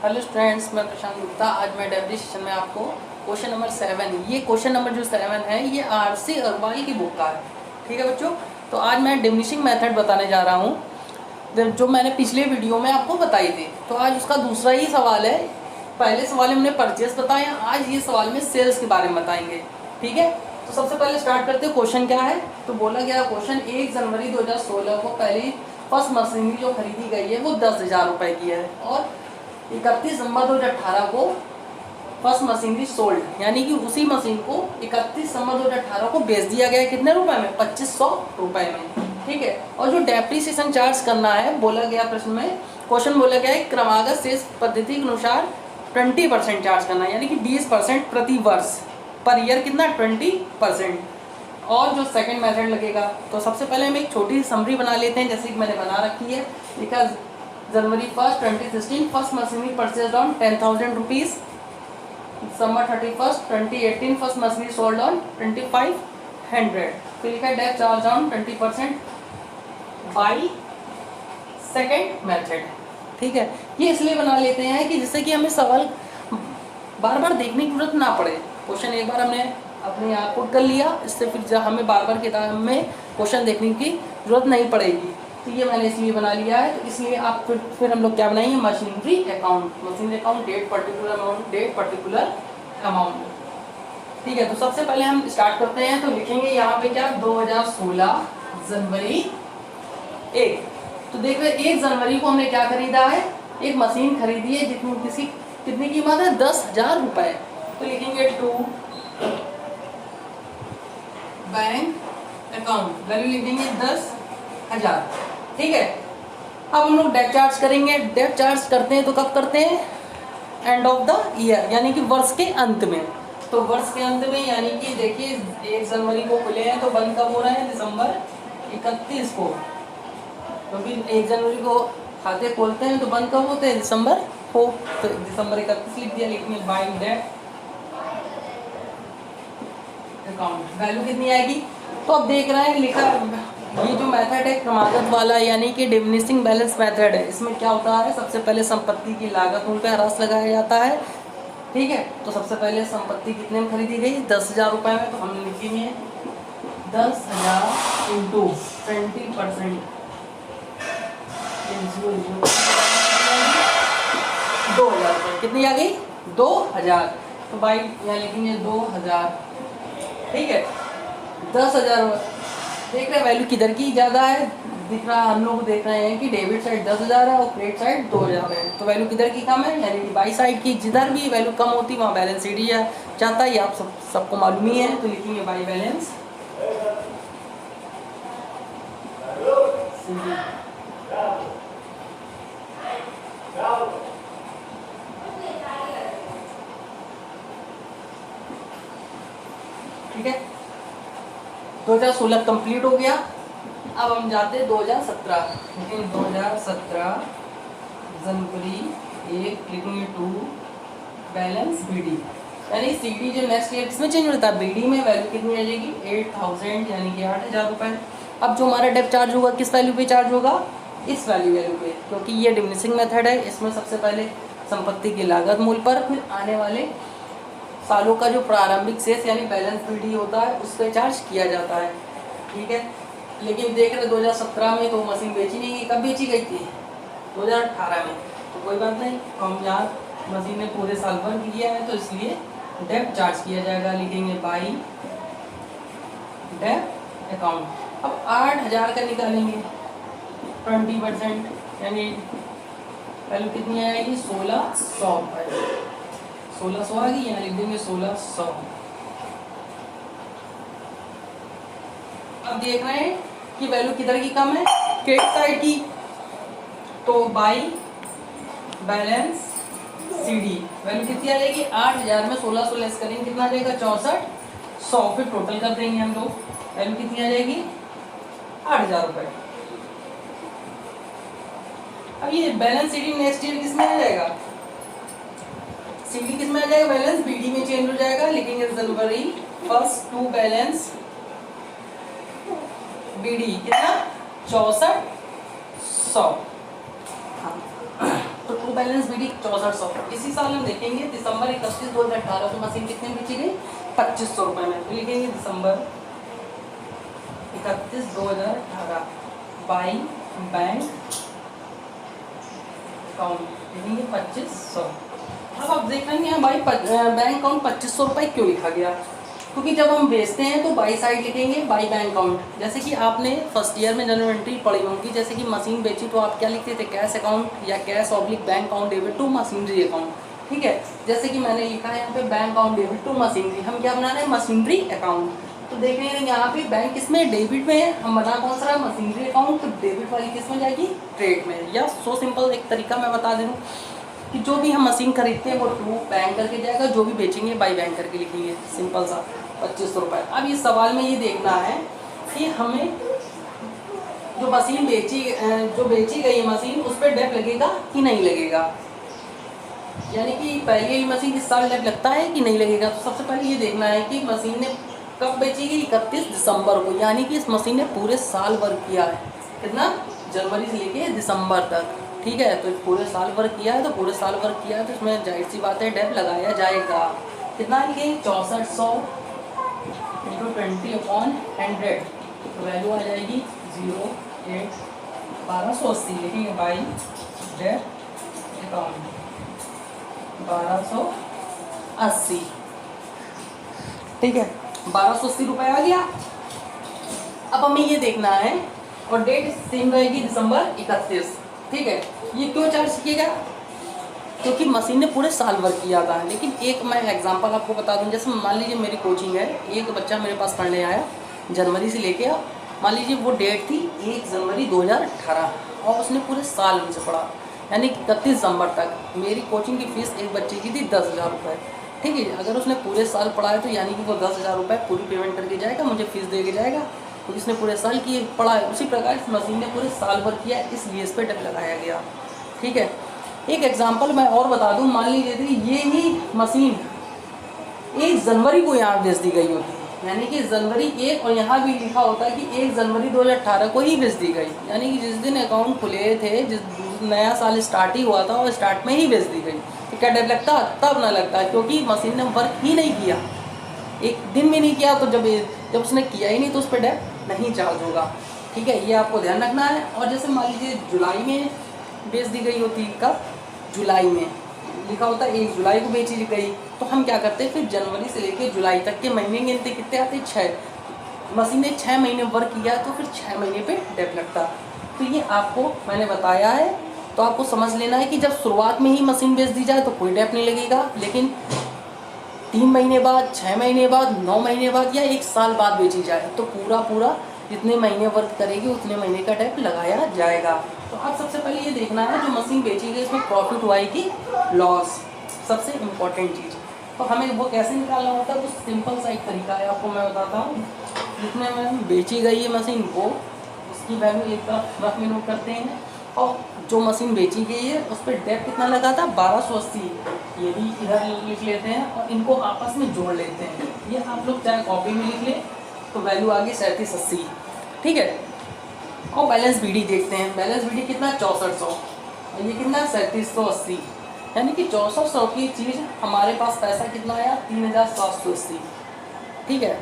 Hello students, मैं प्रशांत गुप्ता। आज मैं डेवरी सेशन में आपको क्वेश्चन नंबर 7, ये क्वेश्चन नंबर जो 7 है ये आरसी अग्रवाल की बुक का है। ठीक है बच्चों, तो आज मैं डिमिनिशिंग मेथड बताने जा रहा हूँ जो मैंने पिछले वीडियो में आपको बताई थी। तो आज उसका दूसरा ही सवाल है। पहले सवाल में हमने परचेस बताया, आज ये सवाल में सेल्स के बारे में बताएंगे। ठीक है, तो सबसे पहले स्टार्ट करते हैं। क्वेश्चन क्या है, तो बोला गया क्वेश्चन 1 जनवरी 2016 को पहली फर्स्ट मशीनरी जो खरीदी गई है वो 10,000 रुपये की है और 31 दिसंबर 2018 को फर्स्ट मशीनरी सोल्ड, यानी कि उसी मशीन को 31 दिसंबर 2018 को बेच दिया गया है। कितने रुपए में? 2500 रुपये में। ठीक है, और जो डेप्रिसिएशन चार्ज करना है बोला गया प्रश्न में, क्वेश्चन बोला गया है क्रमागत शेष पद्धति के अनुसार 20% चार्ज करना है, यानी कि 20% प्रति वर्ष, पर ईयर कितना? 20%। और जो सेकंड मेथड लगेगा, तो सबसे पहले हम एक छोटी सी समरी बना लेते हैं, जैसे कि मैंने बना रखी है। लिखा January 1 2016 first machinery purchase on 10,000 rupees, December 31 2018 first machinery sold on 2500। फिर लिखा date charge on 20% by second method. ठीक है, ये इसलिए बना लेते हैं कि जिससे कि हमें सवाल बार बार देखने की जरूरत ना पड़े। क्वेश्चन एक बार हमने अपने आप पुट कर लिया, इससे फिर हमें बार बार किताब में क्वेश्चन देखने की जरूरत नहीं पड़ेगी। तो ये मैंने इसलिए बना लिया है। तो इसलिए आप फिर हम लोग क्या बनाएंगे? Machinery account, machinery account, date particular amount, date particular amount. ठीक है, तो सबसे पहले हम स्टार्ट करते हैं। तो लिखेंगे यहाँ पे क्या? 2016 जनवरी 1। तो देख रहे 1 जनवरी को हमने क्या खरीदा है? एक मशीन खरीदी है जितनी किसी कितनी कीमत है? 10,000 रुपये। तो लिखेंगे टू बैंक अकाउंट, वैल्यू लिखेंगे 10,000। ठीक है, अब हम लोग डेट चार्ज करेंगे। डेट चार्ज करते हैं तो कब करते हैं? एंड ऑफ द ईयर, यानी कि वर्ष के अंत में। तो वर्ष के अंत में, यानी कि देखिए 1 जनवरी को खुले हैं तो बंद कब हो रहे हैं? दिसंबर 31 को। क्योंकि 1 जनवरी को खाते खोलते हैं तो बंद कब होते हैं? दिसंबर को। तो दिसंबर 31 लिख दिया। लिखेंगे बाय डेट अकाउंट, वैल्यू कितनी आएगी? तो अब देख रहे हैं लिखा, ये जो मेथड है क्रमागत वाला, यानी कि डिमिनिशिंग बैलेंस मेथड है। इसमें क्या होता है? सबसे पहले संपत्ति की लागत उन पर ह्रास लगाया जाता है। ठीक है, तो सबसे पहले संपत्ति कितने में खरीदी गई? 10,000 रुपये में। तो हम लिखेंगे 10,000 इंटू 20%, 2,000 रुपये। कितनी आ गई? 2,000। तो भाई यहाँ लिखेंगे 2,000। ठीक है, 10,000। देख रहे हैं वैल्यू किधर की ज़्यादा है? दिख रहा है, हम लोग देख रहे हैं कि डेबिट साइड 10,000 है और क्रेडिट साइड 2,000 है। तो वैल्यू किधर की कम है? यानी कि बाई साइड की। जिधर भी वैल्यू कम होती वहाँ बैलेंस शीट या जाता है, आप सबको मालूम ही है। तो लिखेंगे बाई बैलेंस ठीक है, 2016 कंप्लीट हो गया। अब हम जाते हैं 2017। लेकिन 2017 जनवरी 1 लिखेंगे 2 बैलेंस बीडी, यानी सीडी जो नेक्स्ट ईयर किसमें चेंज होता है? बीडी में। वैल्यू कितनी आ जाएगी? 8,000, यानी कि 8,000 रुपये। अब जो हमारा डेट चार्ज होगा किस वैल्यू पे चार्ज होगा? इस वैल्यू पे, क्योंकि ये डिमिनिशिंग मेथड है। इसमें सबसे पहले संपत्ति की लागत मूल्य पर, फिर आने वाले सालों का जो प्रारंभिक शेष यानी बैलेंस पीडी होता है उस पर चार्ज किया जाता है। ठीक है, लेकिन देख रहे 2017 में तो मशीन बेची नहीं गई। कब बेची गई थी? 2018 में। तो कोई बात नहीं, हम यहाँ मशीन ने पूरे साल भर किया है तो इसलिए डेट चार्ज किया जाएगा। लिखेंगे बाई डेट अकाउंट। अब 8,000 का निकालेंगे 20%, यानी वैल्यू कितनी आएगी? 1,600 रुपये। 1,600 आ गई, यहाँ लिख देंगे 1,600। अब देख रहे हैं कि वैल्यू किधर की कम है? क्रेडिट साइड की। तो बाई बैलेंस सीडी, वैल्यू कितनी आ जाएगी? 8,000 में 1,600 लेस करेंगे, कितना आ जाएगा? 6400। फिर टोटल कर देंगे हम लोग, वैल्यू कितनी आ जाएगी? 8,000 रुपये। अब ये बैलेंस सीडी नेक्स्ट ईयर किसमें आ जाएगा? सीडी किसमें आ जाएगा? बैलेंस बीडी में चेंज हो जाएगा। लिखेंगे जनवरी 1 टू बैलेंस बीडी, कितना? 6400। तो तो बैलेंस बीडी 6400। इसी साल हम देखेंगे दिसंबर 31 2018 को मशीन कितने में बेची गई, 2500 रुपये में। तो लिखेंगे दिसंबर 31 2018 बाई बैंक अकाउंट, लिखेंगे 2500। अब आप देख रहे हैं भाई बैंक अकाउंट 2500 रुपये क्यों लिखा गया, क्योंकि जब हम बेचते हैं तो बाई साइड लिखेंगे बाई बैंक अकाउंट। जैसे कि आपने फर्स्ट ईयर में जनरल एंट्री पढ़ी होंगी, जैसे कि मशीन बेची तो आप क्या लिखते थे, कैश अकाउंट या cash oblique bank account debit to machinery account. ठीक है, जैसे कि मैंने लिखा है यहाँ पे bank account debit to machinery, हम क्या बना रहे हैं, मशीनरी अकाउंट। तो देख रहे हैं यहाँ पे बैंक किसमें, डेबिट में है, हम बना कौन सा रहा, मशीनरी अकाउंट। तो डेबिट वाली किस में जाएगी, ट्रेड में। या सो सिंपल एक तरीका मैं बता दे दूँ कि जो भी हम मशीन खरीदते हैं वो टू बैंक करके जाएगा, जो भी बेचेंगे बाई बैंक करके लिखेंगे, सिंपल सा 2500 रुपये। अब इस सवाल में ये देखना है कि हमें जो मशीन जो बेची गई मशीन उस पर डेप लगेगा कि नहीं लगेगा, यानी कि पहले ही मशीन इस साल डेप लगता है कि नहीं लगेगा। तो सबसे पहले ये देखना है कि मशीन ने कब बेची गई, 31 दिसंबर को, यानी कि इस मशीन ने पूरे साल वर्क किया है। कितना, जनवरी से लेके दिसंबर तक। ठीक है, तो पूरे साल वर्क किया है, तो पूरे साल वर्क किया है तो इसमें जाहिर सी बात है डेप लगाया जाएगा। कितना लिखेंगे, 6400 इंटू 20/100, तो वैल्यू आ जाएगी 08 1280। लिखेंगे बाई डेप अकाउंट 1280। ठीक है, 1280 रुपये आ गया। अब हमें ये देखना है और डेट सेम रहेगी दिसंबर 31। ठीक है, ये क्यों चार्ज किएगा, क्योंकि मशीन ने पूरे साल वर्क किया था। लेकिन एक मैं एग्जांपल आपको बता दूं, जैसे मान लीजिए मेरी कोचिंग है, एक बच्चा मेरे पास पढ़ने आया जनवरी से लेके, मान लीजिए वो डेट थी 1 जनवरी 2018 और उसने पूरे साल हमसे पढ़ा, यानी 31 दिसंबर तक। मेरी कोचिंग की फ़ीस एक बच्चे की थी 10,000 रुपये। ठीक है, अगर उसने पूरे साल पढ़ा है तो यानी कि वो 10,000 रुपये पूरी पेमेंट करके जाएगा, मुझे फ़ीस दे के जाएगा, क्योंकि इसने पूरे साल की पढ़ा है। उसी प्रकार इस मशीन ने पूरे साल वर्क किया, इसलिए इस पर डेप लगाया गया। ठीक है, एक एग्जांपल मैं और बता दूं, मान लीजिए थी ये ही मशीन 1 जनवरी को यहाँ बेच दी गई होती, यानी कि जनवरी 1, और यहाँ भी लिखा होता है कि 1 जनवरी 2018 को ही बेच दी गई, यानी कि जिस दिन अकाउंट खुले थे, जिस नया साल स्टार्ट ही हुआ था और स्टार्ट में ही बेच दी गई, तो क्या डेप लगता, तब ना लगता, क्योंकि मशीन ने वर्क ही नहीं किया, एक दिन में नहीं किया। तो जब उसने किया ही नहीं तो उस पर डेप नहीं चार्ज होगा। ठीक है, ये आपको ध्यान रखना है। और जैसे मान लीजिए जुलाई में बेच दी गई होती, कब, जुलाई में लिखा होता है 1 जुलाई को बेची गई, तो हम क्या करते हैं, फिर जनवरी से लेकर जुलाई तक के महीने गिनते, कितने आते हैं, 6। मशीन ने 6 महीने वर्क किया तो फिर 6 महीने पे डेप लगता। तो ये आपको मैंने बताया है, तो आपको समझ लेना है कि जब शुरुआत में ही मशीन बेच दी जाए तो कोई डेप नहीं लगेगा, लेकिन 3 महीने बाद, 6 महीने बाद, 9 महीने बाद या 1 साल बाद बेची जाए तो पूरा जितने महीने वर्क करेगी उतने महीने का डेप लगाया जाएगा। तो अब सबसे पहले ये देखना है जो मशीन बेची गई उसमें प्रॉफिट हुआ है कि लॉस, सबसे इम्पोर्टेंट चीज़। तो हमें वो कैसे निकालना होता है, तो सिंपल सा एक तरीका है, आपको मैं बताता हूँ। जितने में बेची गई है मशीन वो उसकी वैल्यू एक तरफ रफ में नोट करते हैं, और जो मशीन बेची गई है उस पर डेप कितना लगा था, 1280, ये भी इधर लिख लेते हैं और इनको आपस में जोड़ लेते हैं। ये आप लोग चाहे कॉपी में लिख लें तो वैल्यू आ गई 3780। ठीक है, और बैलेंस बीडी देखते हैं, बैलेंस बीडी कितना, 6400, और ये कितना, 3780, यानी कि 6400 की चीज़ हमारे पास पैसा कितना आया, 3780। ठीक है,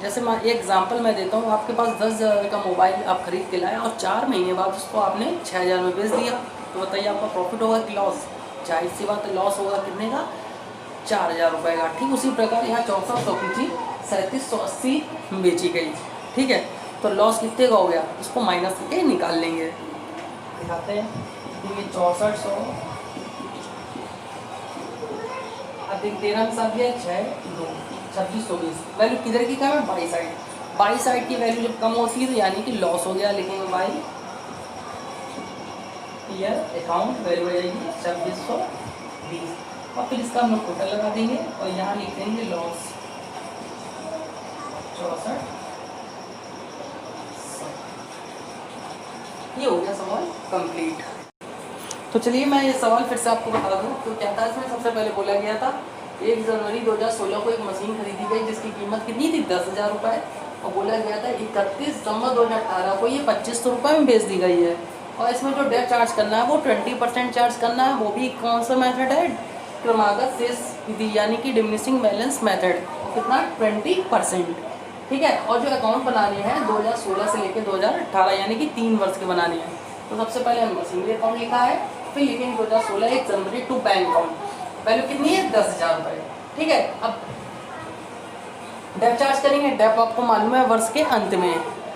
जैसे मैं एक एग्जांपल मैं देता हूँ, आपके पास 10,000 का मोबाइल आप खरीद के लाए और 4 महीने बाद उसको आपने 6,000 में बेच दिया, तो बताइए आपका प्रॉफिट होगा कि लॉस, जाहिर सी बात है लॉस होगा, कितने का, 4,000 रुपये का। ठीक उसी प्रकार यहाँ 6400 की चीज़ 3780 बेची गई। ठीक है, तो लॉस कितने का हो गया, इसको माइनस करके निकाल लेंगे, दिखाते हैं। देखिए 6400 अधिक 13 में साथ दिया 6 2 2620, वैल्यू किधर की कम है, बाई साइड की वैल्यू जब कम होती है तो यानी कि लॉस हो गया, लिखेंगे बाई ईयर अकाउंट, वैल्यू हो जाएगी 2620, और फिर इसका हम लोग टोटल लगा देंगे और यहाँ लिख देंगे लॉस 64। ये हो गया सवाल कंप्लीट। तो चलिए मैं ये सवाल फिर से आपको बता दूं। तो क्या था इसमें, सबसे पहले बोला गया था 1 जनवरी 2016 को एक मशीन खरीदी गई जिसकी कीमत कितनी थी, 10,000 रुपये, और बोला गया था 31 दिसंबर 2018 को ये 2500 रुपये में बेच दी गई है। और इसमें जो डेप्थ चार्ज करना है वो 20% चार्ज करना है। वो भी कौन सा मेथड है? क्रमागत शेष विधि यानी कि डिमिनिशिंग बैलेंस मेथड। कितना? 20%। ठीक है। और जो अकाउंट बनाने हैं 2016 से लेकर 2018 यानी कि 3 वर्ष के बनाने हैं। तो सबसे पहले हम मशीनरी अकाउंट लिखा है, फिर लिखेंगे 2016 1 जनवरी टू बैंक अकाउंट। वैल्यू कितनी है? 10,000 रुपये। ठीक है। अब डेप्थ चार्ज करेंगे। डेप्थ आपको मालूम है वर्ष के अंत में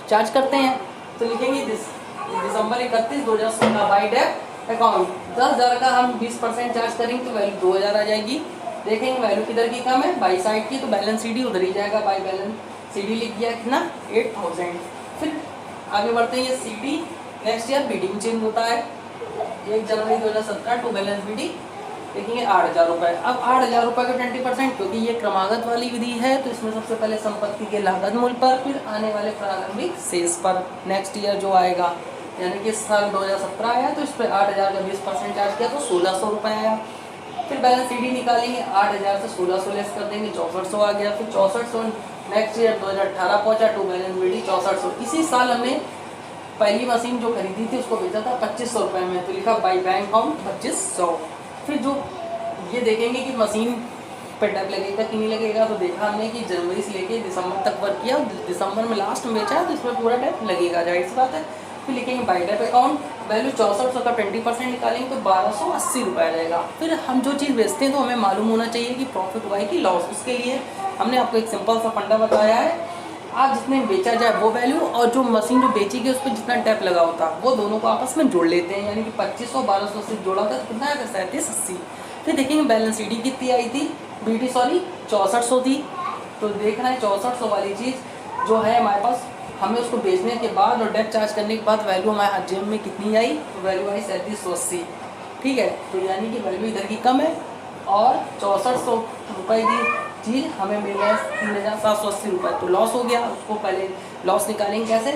चार्ज करते हैं। तो लिखेंगे दिसंबर 31 2016 बाई डेप्थ अकाउंट। 10,000 का हम 20% चार्ज करेंगे तो वैल्यू 2,000 आ जाएगी। देखेंगे वैल्यू किधर की कम है? बाई साइड की, तो बैलेंस सीडी उधर ही जाएगा। बाई बैलेंस सीडी लिख दिया कितना? 8,000। फिर आगे बढ़ते हैं। ये सीडी नेक्स्ट ईयर बीडी में चेंज होता है। 1 जनवरी 2017 टू बैलेंस बीडी देखेंगे 8,000 रुपये। अब 8,000 रुपये का 20%, क्योंकि ये क्रमागत वाली विधि है तो इसमें सबसे पहले संपत्ति के लागत मूल्य पर, फिर आने वाले प्रारंभिक शेष पर। नेक्स्ट ईयर जो आएगा यानी कि साल 2017 आया तो इस पर 8,000 का 20% चार्ज किया तो 1,600 रुपये आया। फिर बैलेंस सीडी निकालेंगे, 8,000 से 1,600 लेस कर देंगे, 6,400 आ गया। फिर 6,400 नेक्स्ट ईयर 2018 पहुंचा टू बैलेंस बीडी 6,400। इसी साल हमने पहली मशीन जो खरीदी थी उसको बेचा था 2,500 रुपये में, तो लिखा बाई बैंक अकाउंट 2,500। फिर जो ये देखेंगे कि मशीन पर डेप लगेगा कि नहीं लगेगा, तो देखा हमने कि जनवरी से लेके दिसंबर तक वर्क किया, दिसंबर में लास्ट में बेचा है तो इसमें पूरा डेप लगेगा, जाहिर सी बात है। फिर लिखेंगे बाई डेप अकाउंट, वैल्यू 6,400 का 20% निकालेंगे तो 1,280 रुपये आ जाएगा। फिर हम जो चीज़ बेचते हैं तो हमें मालूम होना चाहिए कि प्रॉफिट हुआ है कि लॉस। उसके लिए हमने आपको एक सिंपल सा फंडा बताया है। आप जितने बेचा जाए वो वैल्यू और जो मशीन जो बेची गई उस पर जितना डेप लगा होता है वो दोनों को आपस में जोड़ लेते हैं, यानी कि 2,500 1,200 से जोड़ा होता है तो कितना आएगा? 3780। फिर देखेंगे बैलेंस सीडी कितनी आई थी, बीडी 6,400 थी। तो देखना है 6,400 वाली चीज़ जो है हमारे पास, हमें उसको बेचने के बाद और डेप चार्ज करने के बाद वैल्यू हमारे हाथ जेब में कितनी आई? तो वैल्यू आई 3780। ठीक है। तो यानी कि वैल्यू इधर की कम है और 6,400 रुपये की चीज़ हमें मिल रहा है 3,780 रुपये, तो लॉस हो गया। उसको पहले लॉस निकालेंगे कैसे?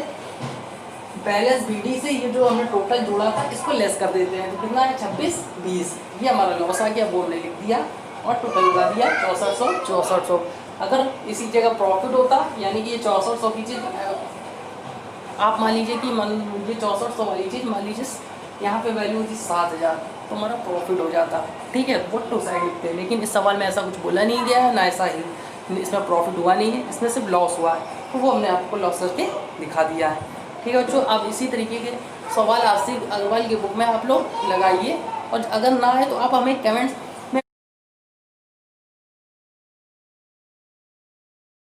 बैलेंस बीडी से ये जो हमने टोटल जोड़ा था इसको लेस कर देते हैं, तो कितना है? 2620। ये हमारा लॉस आ गया, वो हमने लिख दिया और टोटल लगा दिया 6,400। अगर इसी जगह प्रॉफिट होता यानी कि ये 6,400 की चीज़ आप मान लीजिए कि ये 6,400 वाली चीज़ मान लीजिए यहाँ पे वैल्यू थी 7,000, तो हमारा प्रॉफिट हो जाता। ठीक है। वो टू साइड लिखते हैं, लेकिन इस सवाल में ऐसा कुछ बोला नहीं गया है, ना ऐसा ही इसमें प्रॉफिट हुआ नहीं है, इसमें सिर्फ लॉस हुआ है, तो वो हमने आपको लॉस करके दिखा दिया है। ठीक है बच्चों, आप इसी तरीके के सवाल आसिफ अग्रवाल की बुक में आप लोग लगाइए, और अगर ना है तो आप हमें कमेंट्स